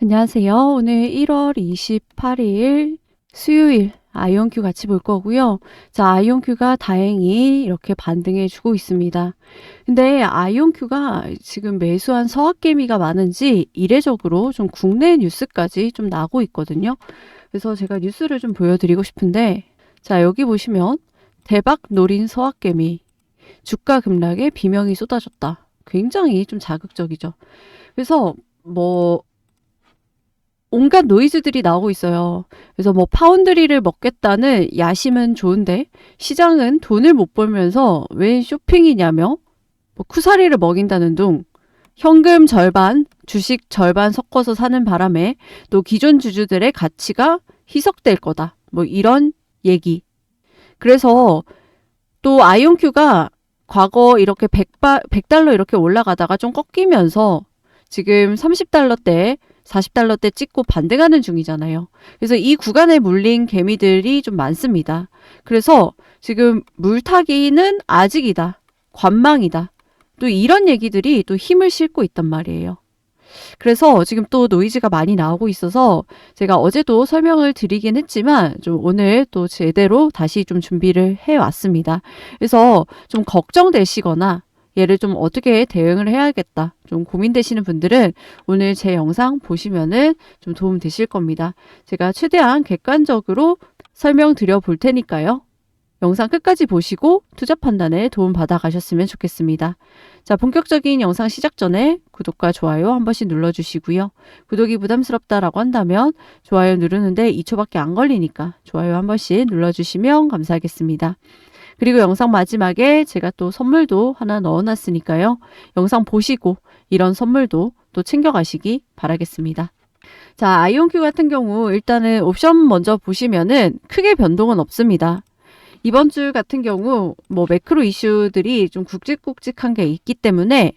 안녕하세요. 오늘 1월 28일 수요일 아이온큐 같이 볼 거고요. 자, 아이온큐가 다행히 이렇게 반등해 주고 있습니다. 근데 아이온큐가 지금 매수한 서학개미가 많은지 이례적으로 좀 국내 뉴스까지 좀 나고 있거든요. 그래서 제가 뉴스를 좀 보여드리고 싶은데, 자, 여기 보시면 대박 노린 서학개미, 주가 급락에 비명이 쏟아졌다. 굉장히 좀 자극적이죠. 그래서 뭐 온갖 노이즈들이 나오고 있어요. 그래서 뭐 파운드리를 먹겠다는 야심은 좋은데 시장은 돈을 못 벌면서 왜 쇼핑이냐며 뭐 쿠사리를 먹인다는 둥, 현금 절반, 주식 절반 섞어서 사는 바람에 또 기존 주주들의 가치가 희석될 거다. 뭐 이런 얘기. 그래서 또 아이온큐가 과거 이렇게 100달러 이렇게 올라가다가 좀 꺾이면서 지금 30달러대 40달러대 찍고 반등하는 중이잖아요. 그래서 이 구간에 물린 개미들이 좀 많습니다. 그래서 지금 물타기는 아직이다. 관망이다. 또 이런 얘기들이 또 힘을 싣고 있단 말이에요. 그래서 지금 또 노이즈가 많이 나오고 있어서 제가 어제도 설명을 드리긴 했지만 좀 오늘 또 제대로 다시 좀 준비를 해왔습니다. 그래서 좀 걱정되시거나 얘를 좀 어떻게 대응을 해야겠다. 좀 고민되시는 분들은 오늘 제 영상 보시면은 좀 도움 되실 겁니다. 제가 최대한 객관적으로 설명드려 볼 테니까요. 영상 끝까지 보시고 투자 판단에 도움 받아 가셨으면 좋겠습니다. 자, 본격적인 영상 시작 전에 구독과 좋아요 한 번씩 눌러주시고요. 구독이 부담스럽다라고 한다면 좋아요 누르는데 2초밖에 안 걸리니까 좋아요 한 번씩 눌러주시면 감사하겠습니다. 그리고 영상 마지막에 제가 또 선물도 하나 넣어놨으니까요. 영상 보시고 이런 선물도 또 챙겨가시기 바라겠습니다. 자, 아이온큐 같은 경우 일단은 옵션 먼저 보시면은 크게 변동은 없습니다. 이번 주 같은 경우 뭐 매크로 이슈들이 좀 굵직굵직한 게 있기 때문에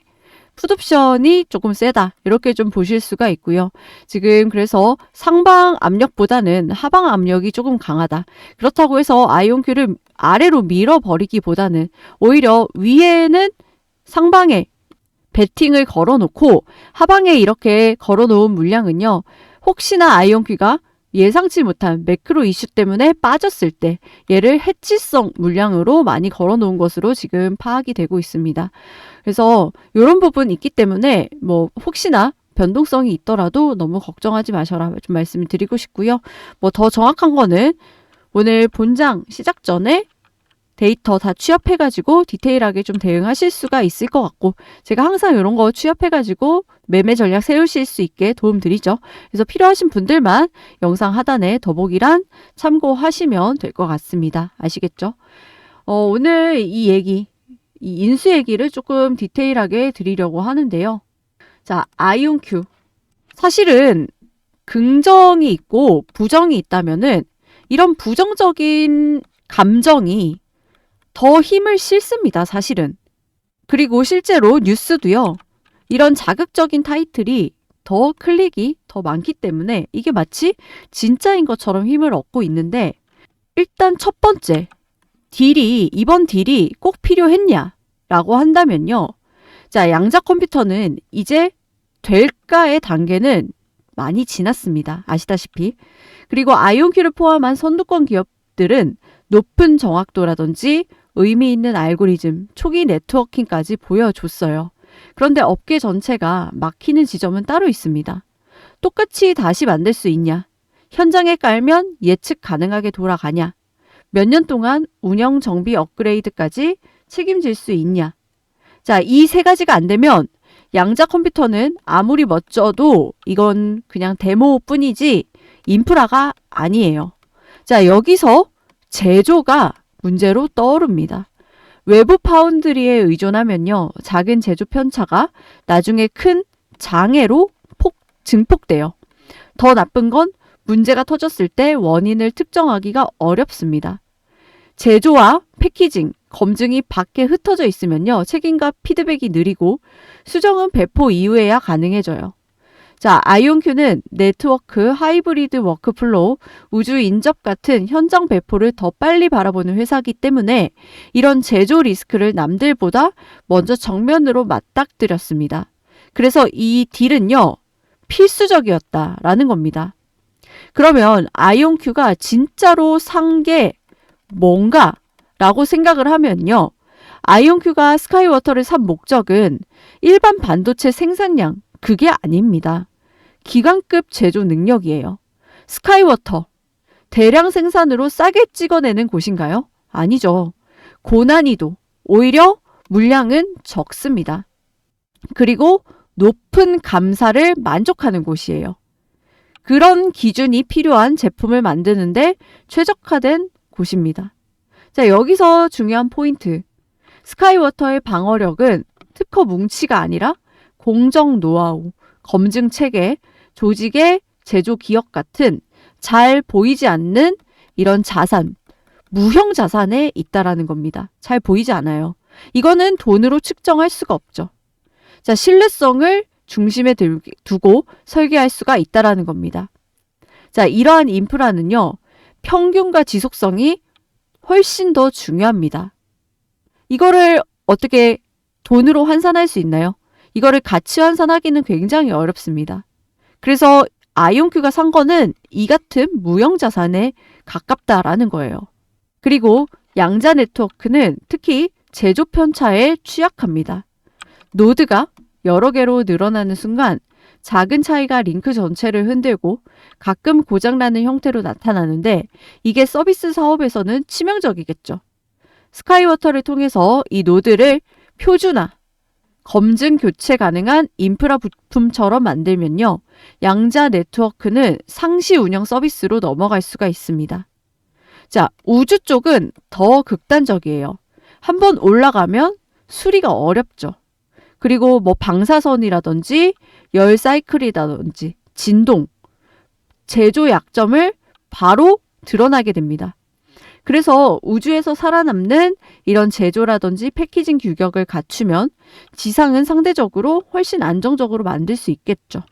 풋옵션이 조금 세다 이렇게 좀 보실 수가 있고요. 지금 그래서 상방 압력보다는 하방 압력이 조금 강하다. 그렇다고 해서 아이온큐를 아래로 밀어버리기보다는 오히려 위에는 상방에 베팅을 걸어놓고 하방에 이렇게 걸어놓은 물량은요. 혹시나 아이온큐가 예상치 못한 매크로 이슈 때문에 빠졌을 때 얘를 해치성 물량으로 많이 걸어놓은 것으로 지금 파악이 되고 있습니다. 그래서 이런 부분 있기 때문에 뭐 혹시나 변동성이 있더라도 너무 걱정하지 마셔라 좀 말씀을 드리고 싶고요. 뭐 더 정확한 거는 오늘 본장 시작 전에 데이터 다 취합해가지고 디테일하게 좀 대응하실 수가 있을 것 같고 제가 항상 이런 거 취합해가지고 매매 전략 세우실 수 있게 도움드리죠. 그래서 필요하신 분들만 영상 하단에 더보기란 참고하시면 될 것 같습니다. 아시겠죠? 오늘 이 얘기, 이 인수 얘기를 조금 디테일하게 드리려고 하는데요. 자, 아이온큐. 사실은 긍정이 있고 부정이 있다면은 이런 부정적인 감정이 더 힘을 실습니다, 사실은. 그리고 실제로 뉴스도요. 이런 자극적인 타이틀이 더 클릭이 더 많기 때문에 이게 마치 진짜인 것처럼 힘을 얻고 있는데 일단 첫 번째, 이번 딜이 꼭 필요했냐? 라고 한다면요. 자, 양자 컴퓨터는 이제 될까의 단계는 많이 지났습니다. 아시다시피. 그리고 아이온큐를 포함한 선두권 기업들은 높은 정확도라든지 의미 있는 알고리즘, 초기 네트워킹까지 보여줬어요. 그런데 업계 전체가 막히는 지점은 따로 있습니다. 똑같이 다시 만들 수 있냐? 현장에 깔면 예측 가능하게 돌아가냐? 몇 년 동안 운영 정비 업그레이드까지 책임질 수 있냐? 자, 이 세 가지가 안 되면 양자 컴퓨터는 아무리 멋져도 이건 그냥 데모뿐이지 인프라가 아니에요. 자, 여기서 제조가 문제로 떠오릅니다. 외부 파운드리에 의존하면요. 작은 제조 편차가 나중에 큰 장애로 증폭돼요. 더 나쁜 건 문제가 터졌을 때 원인을 특정하기가 어렵습니다. 제조와 패키징, 검증이 밖에 흩어져 있으면요. 책임과 피드백이 느리고 수정은 배포 이후에야 가능해져요. 자, 아이온큐는 네트워크, 하이브리드 워크플로우, 우주 인접 같은 현장 배포를 더 빨리 바라보는 회사이기 때문에 이런 제조 리스크를 남들보다 먼저 정면으로 맞닥뜨렸습니다. 그래서 이 딜은요. 필수적이었다라는 겁니다. 그러면 아이온큐가 진짜로 산 게 뭔가라고 생각을 하면요. 아이온큐가 스카이워터를 산 목적은 일반 반도체 생산량, 그게 아닙니다. 기관급 제조 능력이에요. 스카이워터, 대량 생산으로 싸게 찍어내는 곳인가요? 아니죠. 고난이도, 오히려 물량은 적습니다. 그리고 높은 감사를 만족하는 곳이에요. 그런 기준이 필요한 제품을 만드는데 최적화된 곳입니다. 자, 여기서 중요한 포인트. 스카이워터의 방어력은 특허 뭉치가 아니라 공정 노하우, 검증 체계, 조직의 제조 기업 같은 잘 보이지 않는 이런 자산, 무형 자산에 있다라는 겁니다. 잘 보이지 않아요. 이거는 돈으로 측정할 수가 없죠. 자, 신뢰성을 중심에 두고 설계할 수가 있다라는 겁니다. 자, 이러한 인프라는요, 평균과 지속성이 훨씬 더 중요합니다. 이거를 어떻게 돈으로 환산할 수 있나요? 이거를 가치 환산하기는 굉장히 어렵습니다. 그래서 아이온큐가 산 거는 이 같은 무형 자산에 가깝다라는 거예요. 그리고 양자 네트워크는 특히 제조 편차에 취약합니다. 노드가 여러 개로 늘어나는 순간 작은 차이가 링크 전체를 흔들고 가끔 고장나는 형태로 나타나는데 이게 서비스 사업에서는 치명적이겠죠. 스카이워터를 통해서 이 노드를 표준화, 검증 교체 가능한 인프라 부품처럼 만들면요. 양자 네트워크는 상시 운영 서비스로 넘어갈 수가 있습니다. 자, 우주 쪽은 더 극단적이에요. 한번 올라가면 수리가 어렵죠. 그리고 뭐 방사선이라든지 열 사이클이라든지 진동, 제조 약점을 바로 드러나게 됩니다. 그래서 우주에서 살아남는 이런 제조라든지 패키징 규격을 갖추면 지상은 상대적으로 훨씬 안정적으로 만들 수 있겠죠.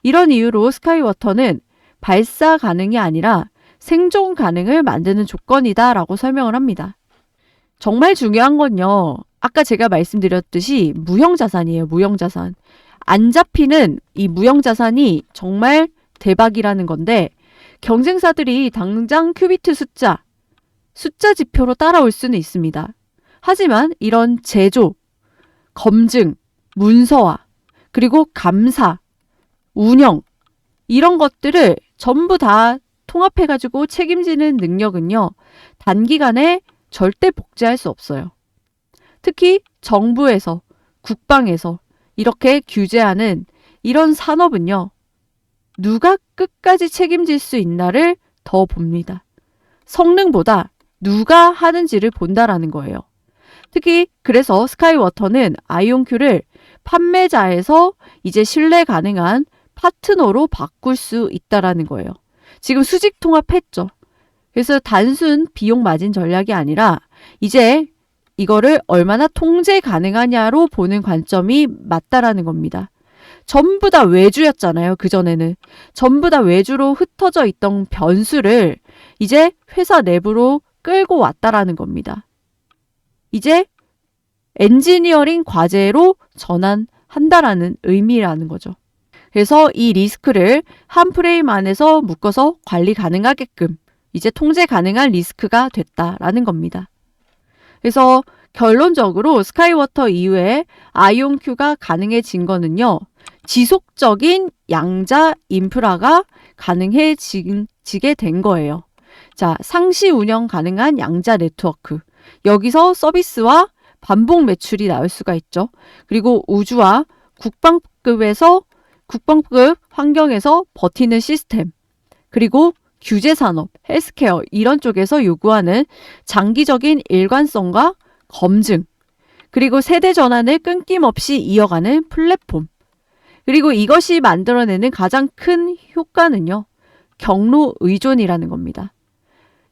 이런 이유로 스카이워터는 발사 가능이 아니라 생존 가능을 만드는 조건이다라고 설명을 합니다. 정말 중요한 건요. 아까 제가 말씀드렸듯이 무형자산이에요. 무형자산. 안 잡히는 이 무형자산이 정말 대박이라는 건데 경쟁사들이 당장 큐비트 숫자 지표로 따라올 수는 있습니다. 하지만 이런 제조, 검증, 문서화, 그리고 감사, 운영 이런 것들을 전부 다 통합해가지고 책임지는 능력은요. 단기간에 절대 복제할 수 없어요. 특히 정부에서, 국방에서 이렇게 규제하는 이런 산업은요. 누가 끝까지 책임질 수 있나를 더 봅니다. 성능보다 누가 하는지를 본다라는 거예요. 특히 그래서 스카이워터는 아이온큐를 판매자에서 이제 신뢰 가능한 파트너로 바꿀 수 있다라는 거예요. 지금 수직 통합했죠. 그래서 단순 비용 마진 전략이 아니라 이제 이거를 얼마나 통제 가능하냐로 보는 관점이 맞다라는 겁니다. 전부 다 외주였잖아요. 그전에는. 전부 다 외주로 흩어져 있던 변수를 이제 회사 내부로 끌고 왔다라는 겁니다. 이제 엔지니어링 과제로 전환한다라는 의미라는 거죠. 그래서 이 리스크를 한 프레임 안에서 묶어서 관리 가능하게끔 이제 통제 가능한 리스크가 됐다라는 겁니다. 그래서 결론적으로 스카이워터 이후에 아이온큐가 가능해진 거는요. 지속적인 양자 인프라가 가능해지게 된 거예요. 자, 상시 운영 가능한 양자 네트워크. 여기서 서비스와 반복 매출이 나올 수가 있죠. 그리고 우주와 국방급 환경에서 버티는 시스템. 그리고 규제산업, 헬스케어 이런 쪽에서 요구하는 장기적인 일관성과 검증. 그리고 세대 전환을 끊김없이 이어가는 플랫폼. 그리고 이것이 만들어내는 가장 큰 효과는요. 경로 의존이라는 겁니다.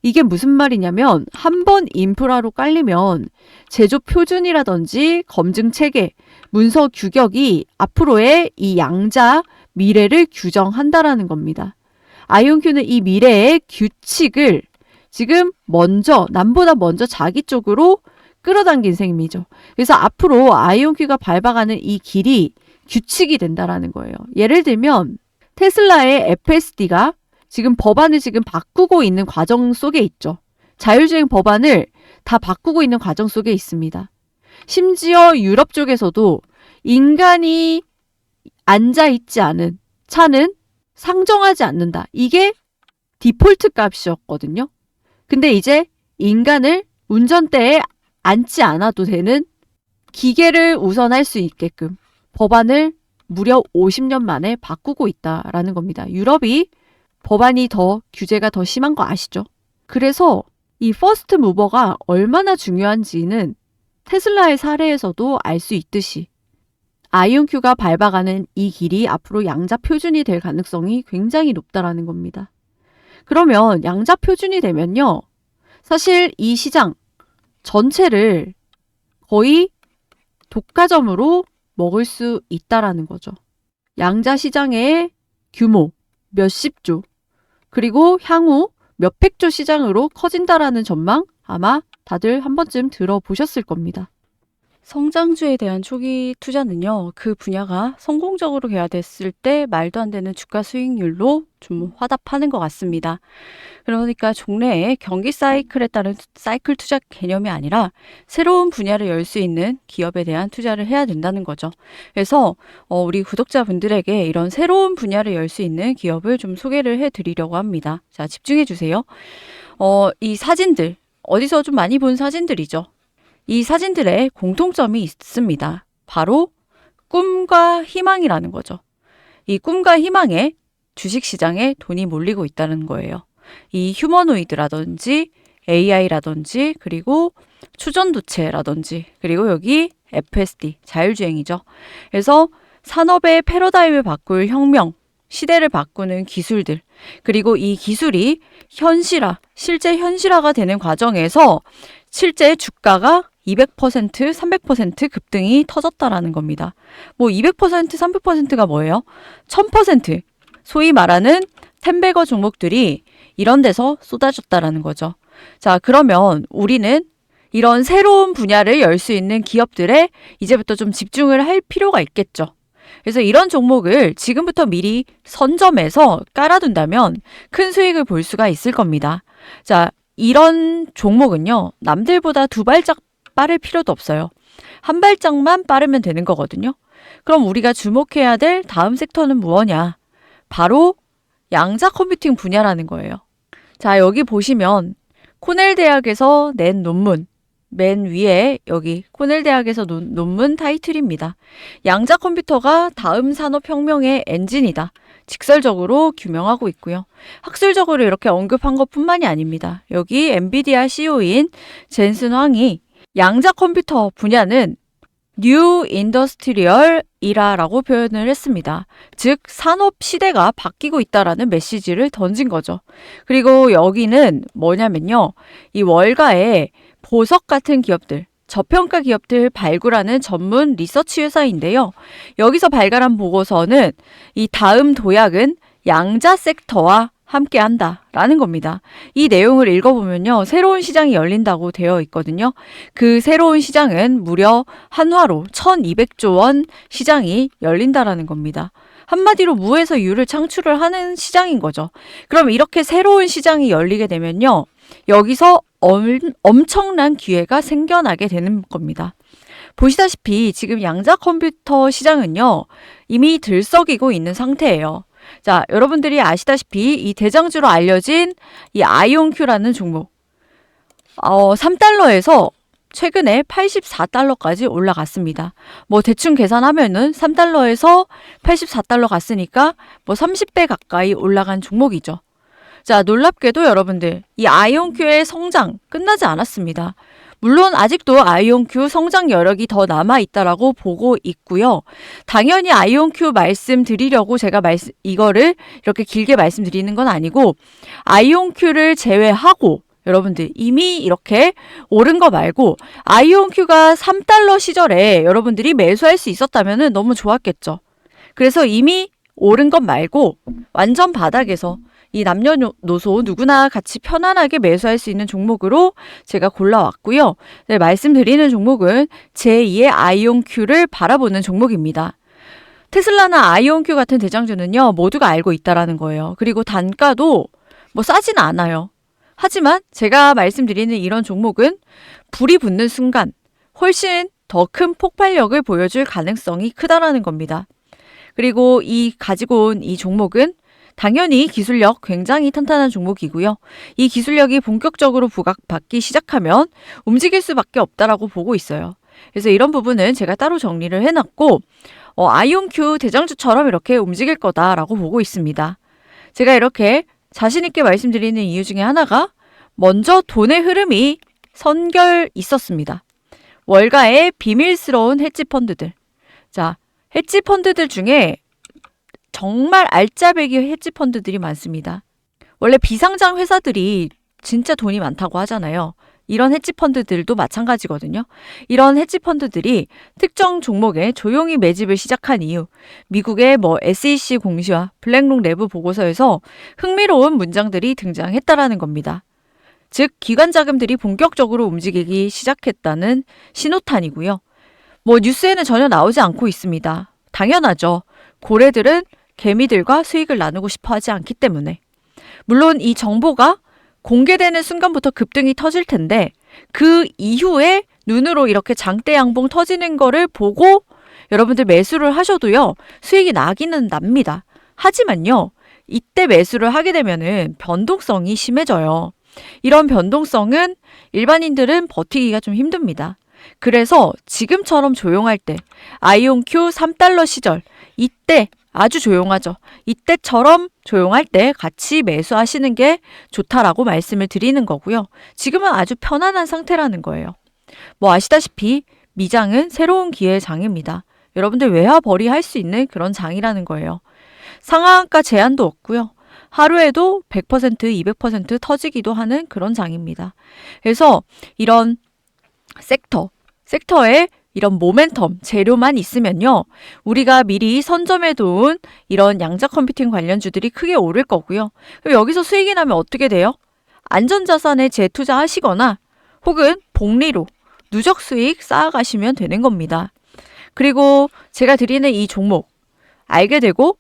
이게 무슨 말이냐면 한 번 인프라로 깔리면 제조 표준이라든지 검증 체계, 문서 규격이 앞으로의 이 양자 미래를 규정한다라는 겁니다. 아이온큐는 이 미래의 규칙을 지금 남보다 먼저 자기 쪽으로 끌어당긴 셈이죠. 그래서 앞으로 아이온큐가 밟아가는 이 길이 규칙이 된다라는 거예요. 예를 들면 테슬라의 FSD가 지금 법안을 지금 바꾸고 있는 과정 속에 있죠. 자율주행 법안을 다 바꾸고 있는 과정 속에 있습니다. 심지어 유럽 쪽에서도 인간이 앉아있지 않은 차는 상정하지 않는다. 이게 디폴트 값이었거든요. 근데 이제 인간을 운전대에 앉지 않아도 되는 기계를 우선할 수 있게끔 법안을 무려 50년 만에 바꾸고 있다라는 겁니다. 유럽이 법안이 더 규제가 더 심한 거 아시죠? 그래서 이 퍼스트 무버가 얼마나 중요한지는 테슬라의 사례에서도 알 수 있듯이 아이온큐가 밟아가는 이 길이 앞으로 양자 표준이 될 가능성이 굉장히 높다라는 겁니다. 그러면 양자 표준이 되면요. 사실 이 시장 전체를 거의 독과점으로 먹을 수 있다라는 거죠. 양자 시장의 규모 몇십조, 그리고 향후 몇백조 시장으로 커진다라는 전망 아마 다들 한 번쯤 들어보셨을 겁니다. 성장주에 대한 초기 투자는요, 그 분야가 성공적으로 개화됐을 때 말도 안 되는 주가 수익률로 좀 화답하는 것 같습니다. 그러니까 종래의 경기 사이클에 따른 사이클 투자 개념이 아니라 새로운 분야를 열 수 있는 기업에 대한 투자를 해야 된다는 거죠. 그래서 우리 구독자분들에게 이런 새로운 분야를 열 수 있는 기업을 좀 소개를 해드리려고 합니다. 자, 집중해 주세요. 이 사진들, 어디서 좀 많이 본 사진들이죠. 이 사진들의 공통점이 있습니다. 바로 꿈과 희망이라는 거죠. 이 꿈과 희망에 주식시장에 돈이 몰리고 있다는 거예요. 이 휴머노이드라든지 AI라든지 그리고 추전도체라든지 그리고 여기 FSD, 자율주행이죠. 그래서 산업의 패러다임을 바꿀 혁명, 시대를 바꾸는 기술들, 그리고 이 기술이 실제 현실화가 되는 과정에서 실제 주가가 200%, 300% 급등이 터졌다라는 겁니다. 뭐 200%, 300%가 뭐예요? 1000%, 소위 말하는 텐베거 종목들이 이런 데서 쏟아졌다라는 거죠. 자, 그러면 우리는 이런 새로운 분야를 열 수 있는 기업들에 이제부터 좀 집중을 할 필요가 있겠죠. 그래서 이런 종목을 지금부터 미리 선점해서 깔아둔다면 큰 수익을 볼 수가 있을 겁니다. 자, 이런 종목은요, 남들보다 두 발짝 빠를 필요도 없어요. 한 발짝만 빠르면 되는 거거든요. 그럼 우리가 주목해야 될 다음 섹터는 무엇냐? 바로 양자 컴퓨팅 분야라는 거예요. 자, 여기 보시면 코넬 대학에서 낸 논문, 맨 위에 여기 코넬 대학에서 논문 타이틀입니다. 양자 컴퓨터가 다음 산업혁명의 엔진이다. 직설적으로 규명하고 있고요. 학술적으로 이렇게 언급한 것뿐만이 아닙니다. 여기 엔비디아 CEO인 젠슨 황이 양자 컴퓨터 분야는 뉴 인더스트리얼 이라라고 표현을 했습니다. 즉 산업 시대가 바뀌고 있다라는 메시지를 던진 거죠. 그리고 여기는 뭐냐면요. 이 월가의 보석 같은 기업들, 저평가 기업들 발굴하는 전문 리서치 회사인데요. 여기서 발간한 보고서는 이 다음 도약은 양자 섹터와 함께 한다라는 겁니다. 이 내용을 읽어보면요. 새로운 시장이 열린다고 되어 있거든요. 그 새로운 시장은 무려 한화로 1200조 원 시장이 열린다라는 겁니다. 한마디로 무에서 유를 창출을 하는 시장인 거죠. 그럼 이렇게 새로운 시장이 열리게 되면요. 여기서 엄청난 기회가 생겨나게 되는 겁니다. 보시다시피 지금 양자 컴퓨터 시장은요. 이미 들썩이고 있는 상태예요. 자, 여러분들이 아시다시피 이 대장주로 알려진 이 아이온큐라는 종목 3달러에서 최근에 84달러까지 올라갔습니다. 뭐 대충 계산하면은 3달러에서 84달러 갔으니까 뭐 30배 가까이 올라간 종목이죠. 자, 놀랍게도 여러분들 이 아이온큐의 성장 끝나지 않았습니다. 물론 아직도 아이온큐 성장 여력이 더 남아있다라고 보고 있고요. 당연히 아이온큐 말씀드리려고 제가 이거를 이렇게 길게 말씀드리는 건 아니고 아이온큐를 제외하고 여러분들 이미 이렇게 오른 거 말고 아이온큐가 3달러 시절에 여러분들이 매수할 수 있었다면 너무 좋았겠죠. 그래서 이미 오른 것 말고 완전 바닥에서 이 남녀노소 누구나 같이 편안하게 매수할 수 있는 종목으로 제가 골라왔고요. 네, 말씀드리는 종목은 제2의 아이온큐를 바라보는 종목입니다. 테슬라나 아이온큐 같은 대장주는요, 모두가 알고 있다라는 거예요. 그리고 단가도 뭐 싸진 않아요. 하지만 제가 말씀드리는 이런 종목은 불이 붙는 순간 훨씬 더 큰 폭발력을 보여줄 가능성이 크다라는 겁니다. 그리고 가지고 온 이 종목은 당연히 기술력 굉장히 탄탄한 종목이고요. 이 기술력이 본격적으로 부각받기 시작하면 움직일 수밖에 없다라고 보고 있어요. 그래서 이런 부분은 제가 따로 정리를 해놨고 아이온큐 대장주처럼 이렇게 움직일 거다라고 보고 있습니다. 제가 이렇게 자신 있게 말씀드리는 이유 중에 하나가 먼저 돈의 흐름이 선결 있었습니다. 월가의 비밀스러운 헤지펀드들. 자, 헤지펀드들 중에 정말 알짜배기 헤지펀드들이 많습니다. 원래 비상장 회사들이 진짜 돈이 많다고 하잖아요. 이런 헤지펀드들도 마찬가지거든요. 이런 헤지펀드들이 특정 종목에 조용히 매집을 시작한 이유, 미국의 SEC 공시와 블랙록 내부 보고서에서 흥미로운 문장들이 등장했다라는 겁니다. 즉, 기관 자금들이 본격적으로 움직이기 시작했다는 신호탄이고요. 뉴스에는 전혀 나오지 않고 있습니다. 당연하죠. 고래들은 개미들과 수익을 나누고 싶어 하지 않기 때문에. 물론 이 정보가 공개되는 순간부터 급등이 터질 텐데 그 이후에 눈으로 이렇게 장대 양봉 터지는 거를 보고 여러분들 매수를 하셔도요, 수익이 나기는 납니다. 하지만요, 이때 매수를 하게 되면은 변동성이 심해져요. 이런 변동성은 일반인들은 버티기가 좀 힘듭니다. 그래서 지금처럼 조용할 때, 아이온큐 3달러 시절, 이때 아주 조용하죠. 이때처럼 조용할 때 같이 매수하시는 게 좋다라고 말씀을 드리는 거고요. 지금은 아주 편안한 상태라는 거예요. 아시다시피 미장은 새로운 기회의 장입니다. 여러분들 외화벌이 할 수 있는 그런 장이라는 거예요. 상한가 제한도 없고요. 하루에도 100%, 200% 터지기도 하는 그런 장입니다. 그래서 이런 섹터에 이런 모멘텀, 재료만 있으면요, 우리가 미리 선점해 둔 이런 양자 컴퓨팅 관련주들이 크게 오를 거고요. 그럼 여기서 수익이 나면 어떻게 돼요? 안전자산에 재투자하시거나 혹은 복리로 누적 수익 쌓아가시면 되는 겁니다. 그리고 제가 드리는 이 종목 알게 되고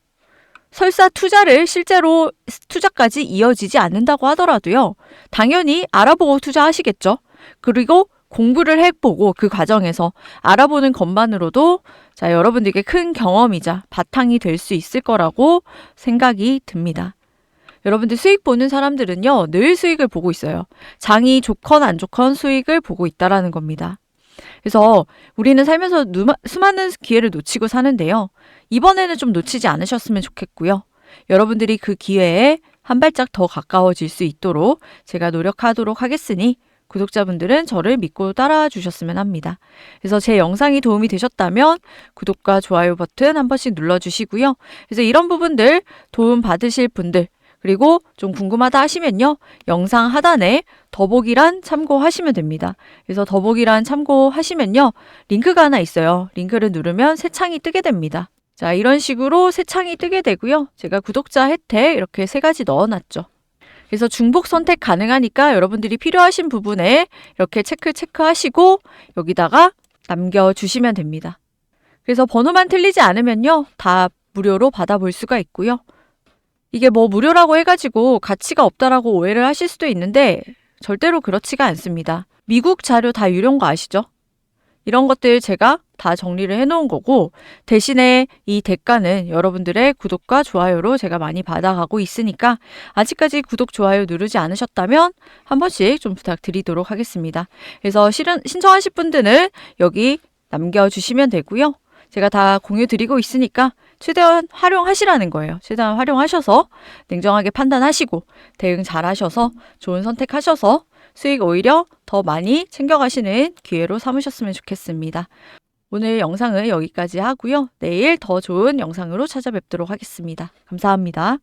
설사 투자를 실제로 투자까지 이어지지 않는다고 하더라도요, 당연히 알아보고 투자하시겠죠. 그리고 공부를 해보고 그 과정에서 알아보는 것만으로도 여러분들에게 큰 경험이자 바탕이 될 수 있을 거라고 생각이 듭니다. 여러분들 수익 보는 사람들은요, 늘 수익을 보고 있어요. 장이 좋건 안 좋건 수익을 보고 있다라는 겁니다. 그래서 우리는 살면서 수많은 기회를 놓치고 사는데요. 이번에는 좀 놓치지 않으셨으면 좋겠고요. 여러분들이 그 기회에 한 발짝 더 가까워질 수 있도록 제가 노력하도록 하겠으니 구독자분들은 저를 믿고 따라와 주셨으면 합니다. 그래서 제 영상이 도움이 되셨다면 구독과 좋아요 버튼 한 번씩 눌러주시고요. 그래서 이런 부분들 도움 받으실 분들, 그리고 좀 궁금하다 하시면요, 영상 하단에 더보기란 참고하시면 됩니다. 그래서 더보기란 참고하시면요, 링크가 하나 있어요. 링크를 누르면 새 창이 뜨게 됩니다. 자, 이런 식으로 새 창이 뜨게 되고요. 제가 구독자 혜택 이렇게 3가지 넣어놨죠. 그래서 중복 선택 가능하니까 여러분들이 필요하신 부분에 이렇게 체크하시고 여기다가 남겨주시면 됩니다. 그래서 번호만 틀리지 않으면요, 다 무료로 받아볼 수가 있고요. 이게 무료라고 해가지고 가치가 없다라고 오해를 하실 수도 있는데 절대로 그렇지가 않습니다. 미국 자료 다 유료인 거 아시죠? 이런 것들 제가 다 정리를 해놓은 거고, 대신에 이 대가는 여러분들의 구독과 좋아요로 제가 많이 받아가고 있으니까 아직까지 구독, 좋아요 누르지 않으셨다면 한 번씩 좀 부탁드리도록 하겠습니다. 그래서 신청하실 분들은 여기 남겨주시면 되고요. 제가 다 공유 드리고 있으니까 최대한 활용하시라는 거예요. 최대한 활용하셔서 냉정하게 판단하시고 대응 잘 하셔서 좋은 선택하셔서 수익 오히려 더 많이 챙겨가시는 기회로 삼으셨으면 좋겠습니다. 오늘 영상은 여기까지 하고요. 내일 더 좋은 영상으로 찾아뵙도록 하겠습니다. 감사합니다.